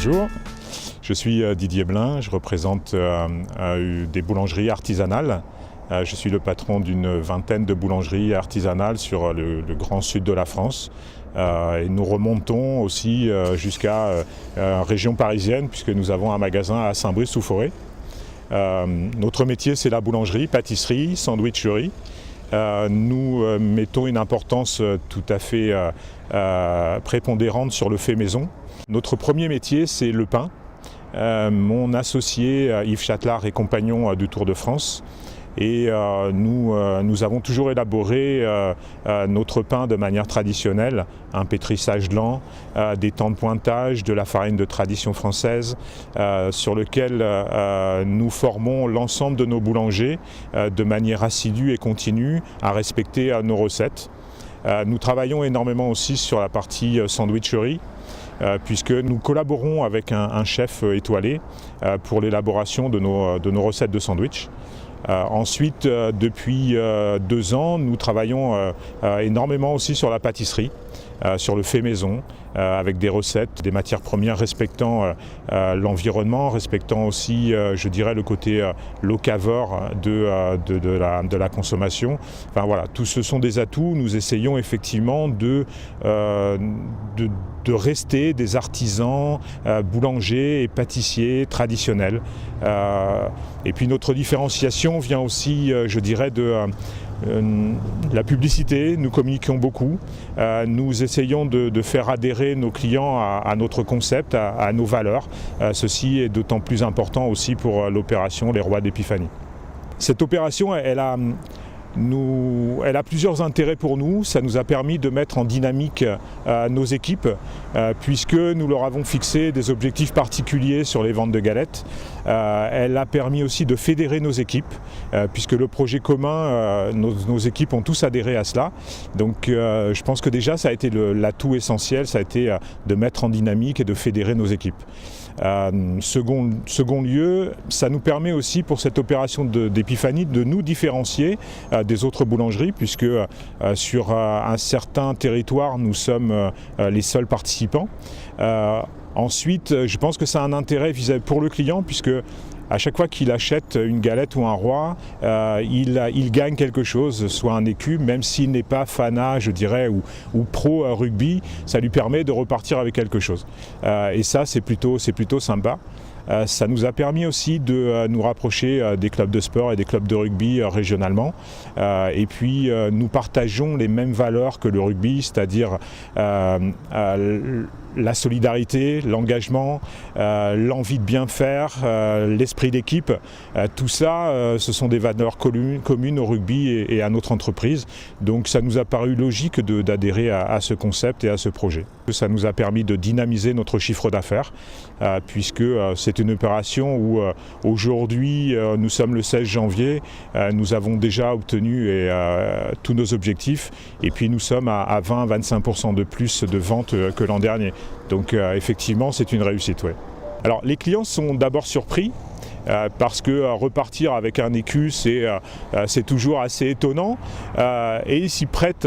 Bonjour, je suis Didier Blin, je représente des boulangeries artisanales. Je suis le patron d'une vingtaine de boulangeries artisanales sur le grand sud de la France. Et nous remontons aussi jusqu'à la région parisienne puisque nous avons un magasin à Saint-Brice-sous-Forêt. Notre métier, c'est la boulangerie, pâtisserie, sandwicherie. Nous mettons une importance tout à fait prépondérante sur le fait maison. Notre premier métier, c'est le pain. Mon associé Yves Châtelard est compagnon du Tour de France. Et nous avons toujours élaboré notre pain de manière traditionnelle, un pétrissage lent, des temps de pointage, de la farine de tradition française, sur lequel nous formons l'ensemble de nos boulangers de manière assidue et continue à respecter nos recettes. Nous travaillons énormément aussi sur la partie sandwicherie, puisque nous collaborons avec un chef étoilé pour l'élaboration de nos recettes de sandwich. Ensuite, depuis 2 ans, nous travaillons énormément aussi sur la pâtisserie, sur le fait maison, avec des recettes, des matières premières respectant l'environnement, respectant aussi, je dirais, le côté locavore de la consommation. Enfin voilà, tout ce sont des atouts. Nous essayons effectivement de rester des artisans, boulangers et pâtissiers traditionnels. Et puis notre différenciation vient aussi, je dirais, de la publicité. Nous communiquons beaucoup, nous essayons de faire adhérer nos clients à notre concept, à nos valeurs. Ceci est d'autant plus important aussi pour l'opération Les Rois d'Épiphanie. Cette opération, elle a plusieurs intérêts pour nous. Ça nous a permis de mettre en dynamique nos équipes puisque nous leur avons fixé des objectifs particuliers sur les ventes de galettes. Elle a permis aussi de fédérer nos équipes puisque le projet commun, nos équipes ont tous adhéré à cela. Donc je pense que déjà ça a été l'atout essentiel, ça a été de mettre en dynamique et de fédérer nos équipes. Second lieu, ça nous permet aussi pour cette opération d'épiphanie de nous différencier des autres boulangeries puisque sur un certain territoire nous sommes les seuls participants. Ensuite, je pense que ça a un intérêt pour le client puisque à chaque fois qu'il achète une galette ou un roi, il gagne quelque chose, soit un écu, même s'il n'est pas fanat, je dirais, ou pro rugby, ça lui permet de repartir avec quelque chose. Et ça, c'est plutôt sympa. Ça nous a permis aussi de nous rapprocher des clubs de sport et des clubs de rugby régionalement. Et puis nous partageons les mêmes valeurs que le rugby, c'est-à-dire la solidarité, l'engagement, l'envie de bien faire, l'esprit d'équipe. Tout ça, ce sont des valeurs communes au rugby et à notre entreprise. Donc ça nous a paru logique d'adhérer à ce concept et à ce projet. Ça nous a permis de dynamiser notre chiffre d'affaires puisque c'est une opération où aujourd'hui, nous sommes le 16 janvier, nous avons déjà obtenu tous nos objectifs et puis nous sommes à 20-25% de plus de ventes que l'an dernier. Donc effectivement, c'est une réussite. Ouais. Alors les clients sont d'abord surpris parce que repartir avec un écu, c'est toujours assez étonnant. Et ils s'y prêtent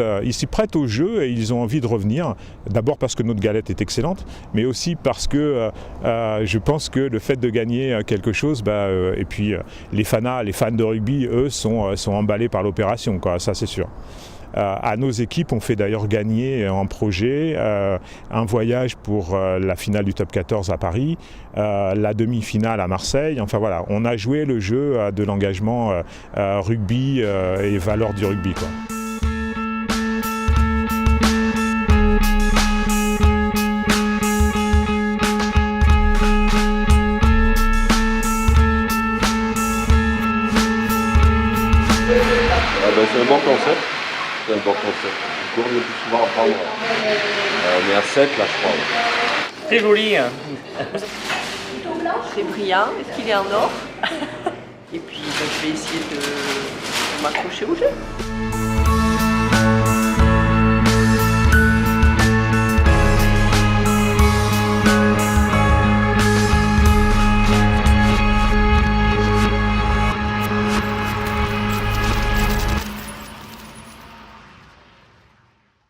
au jeu et ils ont envie de revenir. D'abord parce que notre galette est excellente, mais aussi parce que je pense que le fait de gagner quelque chose, et puis les fans de rugby, eux, sont emballés par l'opération, quoi, ça c'est sûr. À nos équipes, on fait d'ailleurs gagner en projet un voyage pour la finale du top 14 à Paris, la demi-finale à Marseille. Enfin voilà, on a joué le jeu de l'engagement rugby et valeurs du rugby, quoi. C'est un bon concept. C'est un bon concept. On tourne le plus souvent à prendre. On est à 7 là, je crois. C'est joli. Hein. C'est brillant. Est-ce qu'il est en or? Et puis je vais essayer de m'accrocher au jeu.